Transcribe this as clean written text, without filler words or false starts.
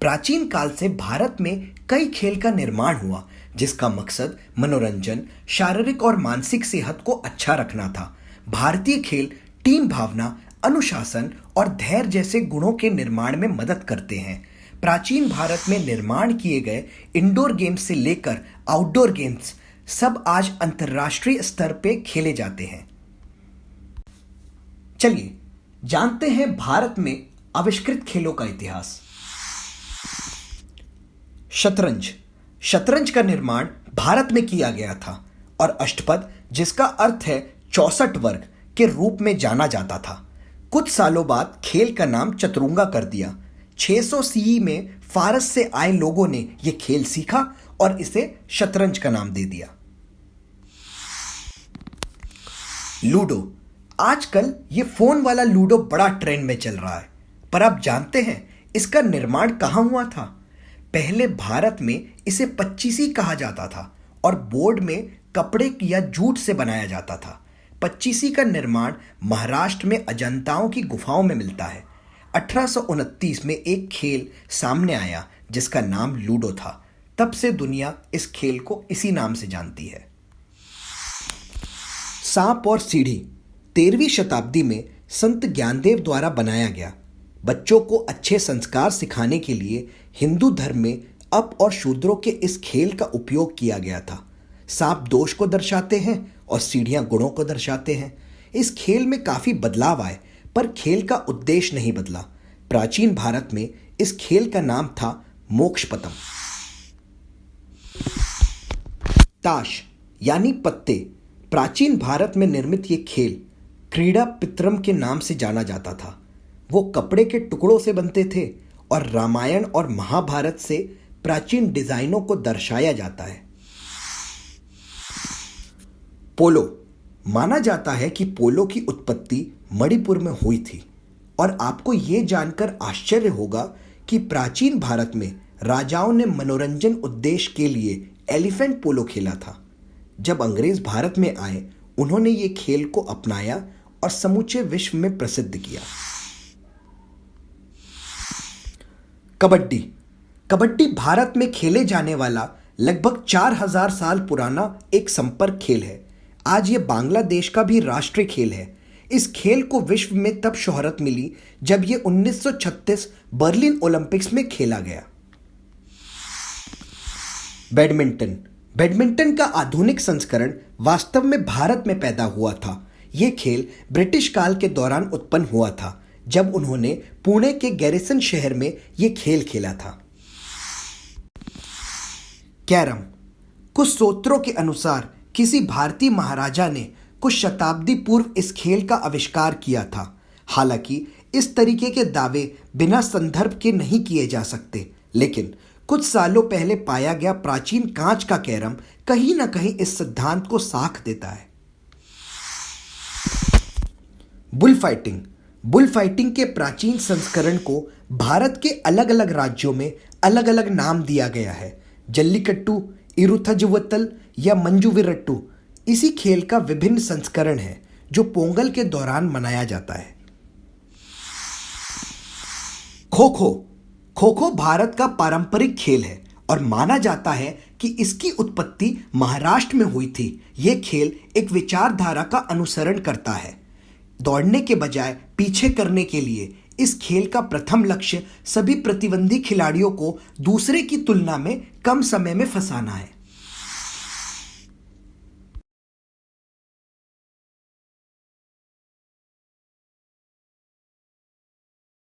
प्राचीन काल से भारत में कई खेल का निर्माण हुआ जिसका मकसद मनोरंजन, शारीरिक और मानसिक सेहत को अच्छा रखना था। भारतीय खेल टीम भावना, अनुशासन और धैर्य जैसे गुणों के निर्माण में मदद करते हैं। प्राचीन भारत में निर्माण किए गए इंडोर गेम्स से लेकर आउटडोर गेम्स सब आज अंतर्राष्ट्रीय स्तर पे खेले जाते हैं। चलिए जानते हैं भारत में आविष्कृत खेलों का इतिहास। शतरंज। शतरंज का निर्माण भारत में किया गया था और अष्टपद, जिसका अर्थ है 64 वर्ग, के रूप में जाना जाता था। कुछ सालों बाद खेल का नाम चतुरंगा कर दिया। 600 सीई में फारस से आए लोगों ने यह खेल सीखा और इसे शतरंज का नाम दे दिया। लूडो। आजकल ये फोन वाला लूडो बड़ा ट्रेंड में चल रहा है, पर आप जानते हैं इसका निर्माण कहां हुआ था? पहले भारत में इसे पच्चीसी कहा जाता था और बोर्ड में कपड़े या जूट से बनाया जाता था। पच्चीसी का निर्माण महाराष्ट्र में अजंताओं की गुफाओं में मिलता है। 1829 में एक खेल सामने आया जिसका नाम लूडो था। तब से दुनिया इस खेल को इसी नाम से जानती है। सांप और सीढ़ी। 13वीं शताब्दी में संत ज्ञानदेव द्वारा बनाया गया। बच्चों को अच्छे संस्कार सिखाने के लिए हिंदू धर्म में अप और शूद्रों के इस खेल का उपयोग किया गया था। सांप दोष को दर्शाते हैं और सीढ़ियां गुणों को दर्शाते हैं। इस खेल में काफी बदलाव आए, पर खेल का उद्देश्य नहीं बदला। प्राचीन भारत में इस खेल का नाम था मोक्षपतम। ताश यानी पत्ते। प्राचीन भारत में निर्मित ये खेल क्रीड़ा पितरम के नाम से जाना जाता था। वो कपड़े के टुकड़ों से बनते थे और रामायण और महाभारत से प्राचीन डिजाइनों को दर्शाया जाता है। पोलो। माना जाता है कि पोलो की उत्पत्ति मणिपुर में हुई थी और आपको यह जानकर आश्चर्य होगा कि प्राचीन भारत में राजाओं ने मनोरंजन उद्देश्य के लिए एलिफेंट पोलो खेला था। जब अंग्रेज भारत में आए, उन्होंने ये खेल को अपनाया और समूचे विश्व में प्रसिद्ध किया। कबड्डी। कबड्डी भारत में खेले जाने वाला लगभग 4000 साल पुराना एक संपर्क खेल है। आज ये बांग्लादेश का भी राष्ट्रीय खेल है। इस खेल को विश्व में तब शोहरत मिली जब ये 1936 बर्लिन ओलंपिक्स में खेला गया। बैडमिंटन। बैडमिंटन का आधुनिक संस्करण वास्तव में भारत में पैदा हुआ था। यह खेल ब्रिटिश काल के दौरान उत्पन्न हुआ था, जब उन्होंने पुणे के गैरिसन शहर में यह खेल खेला था। कैरम। कुछ सूत्रों के अनुसार किसी भारतीय महाराजा ने कुछ शताब्दी पूर्व इस खेल का आविष्कार किया था। हालांकि इस तरीके के दावे बिना संदर्भ के नहीं किए जा सकते, लेकिन कुछ सालों पहले पाया गया प्राचीन कांच का कैरम कहीं ना कहीं इस सिद्धांत को साख देता है। Bull fighting. बुल फाइटिंग के प्राचीन संस्करण को भारत के अलग अलग राज्यों में अलग अलग नाम दिया गया है। जल्लीकट्टू, इरुथजुवत्तल या मंजुविरट्टू इसी खेल का विभिन्न संस्करण है जो पोंगल के दौरान मनाया जाता है। खो खो। खो खो भारत का पारंपरिक खेल है और माना जाता है कि इसकी उत्पत्ति महाराष्ट्र में हुई थी। यह खेल एक विचारधारा का अनुसरण करता है। दौड़ने के बजाय पीछे करने के लिए इस खेल का प्रथम लक्ष्य सभी प्रतिद्वंदी खिलाड़ियों को दूसरे की तुलना में कम समय में फंसाना है।